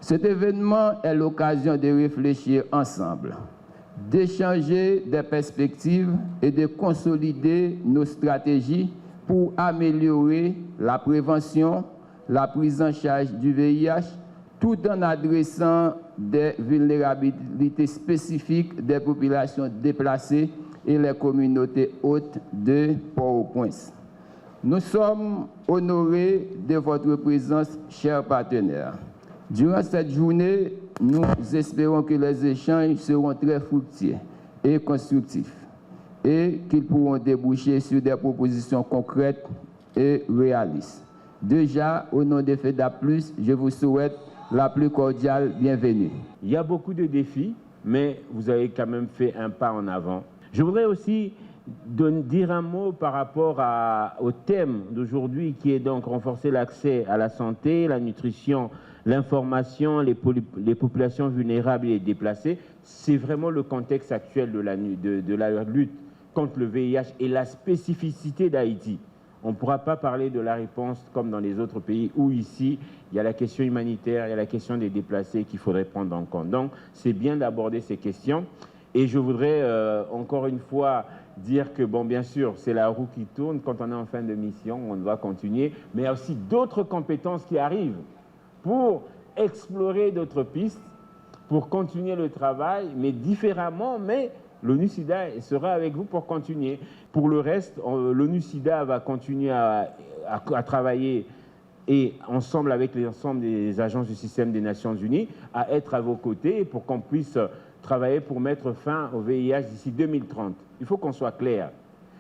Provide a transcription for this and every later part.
Cet événement est l'occasion de réfléchir ensemble, d'échanger des perspectives et de consolider nos stratégies pour améliorer la prévention, la prise en charge du VIH, tout en adressant des vulnérabilités spécifiques des populations déplacées et les communautés hôtes de Port-au-Prince. Nous sommes honorés de votre présence, chers partenaires. Durant cette journée, nous espérons que les échanges seront très fructueux et constructifs et qu'ils pourront déboucher sur des propositions concrètes et réalistes. Déjà, au nom de FEDA+, je vous souhaite la plus cordiale bienvenue. Il y a beaucoup de défis, mais vous avez quand même fait un pas en avant. Je voudrais aussi dire un mot par rapport au thème d'aujourd'hui qui est donc renforcer l'accès à la santé, la nutrition, l'information, les populations vulnérables et déplacées. C'est vraiment le contexte actuel de la lutte contre le VIH et la spécificité d'Haïti. On ne pourra pas parler de la réponse comme dans les autres pays où ici, il y a la question humanitaire, il y a la question des déplacés qu'il faudrait prendre en compte. Donc, c'est bien d'aborder ces questions. Et je voudrais encore une fois dire que, bon, bien sûr, c'est la roue qui tourne. Quand on est en fin de mission, on doit continuer. Mais il y a aussi d'autres compétences qui arrivent pour explorer d'autres pistes, pour continuer le travail, mais différemment, mais l'ONU-SIDA sera avec vous pour continuer. Pour le reste, l'ONU-SIDA va continuer à travailler et ensemble avec l'ensemble des agences du système des Nations Unies, à être à vos côtés pour qu'on puisse travailler pour mettre fin au VIH d'ici 2030. Il faut qu'on soit clair.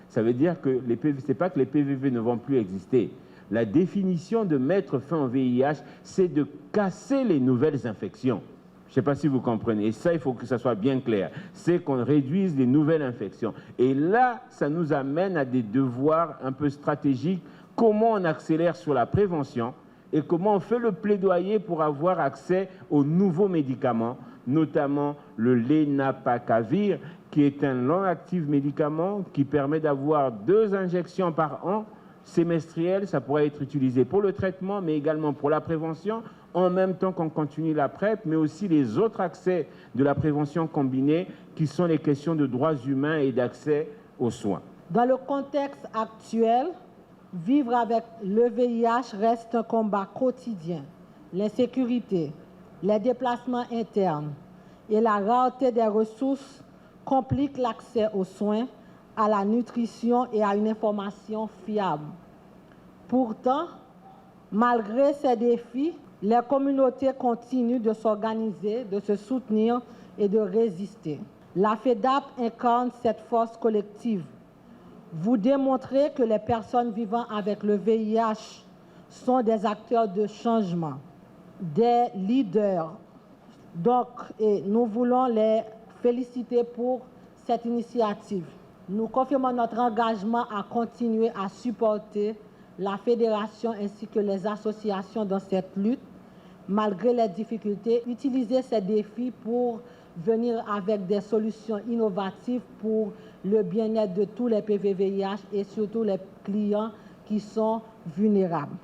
Ça veut dire que c'est pas que les PVV ne vont plus exister. La définition de mettre fin au VIH, c'est de casser les nouvelles infections. Je ne sais pas si vous comprenez. Et ça, il faut que ça soit bien clair. C'est qu'on réduise les nouvelles infections. Et là, ça nous amène à des devoirs un peu stratégiques. Comment on accélère sur la prévention et comment on fait le plaidoyer pour avoir accès aux nouveaux médicaments, notamment le Lenapakavir, qui est un long-actif médicament qui permet d'avoir 2 injections par an semestrielles. Ça pourrait être utilisé pour le traitement, mais également pour la prévention, en même temps qu'on continue la PrEP, mais aussi les autres accès de la prévention combinée, qui sont les questions de droits humains et d'accès aux soins. Dans le contexte actuel, vivre avec le VIH reste un combat quotidien. L'insécurité, les déplacements internes et la rareté des ressources compliquent l'accès aux soins, à la nutrition et à une information fiable. Pourtant, malgré ces défis, les communautés continuent de s'organiser, de se soutenir et de résister. La FEDAP incarne cette force collective. Vous démontrez que les personnes vivant avec le VIH sont des acteurs de changement, des leaders. Donc, nous voulons les féliciter pour cette initiative. Nous confirmons notre engagement à continuer à supporter la fédération ainsi que les associations dans cette lutte, malgré les difficultés. Utiliser ces défis pour venir avec des solutions innovatives pour le bien-être de tous les PVVIH et surtout les clients qui sont vulnérables.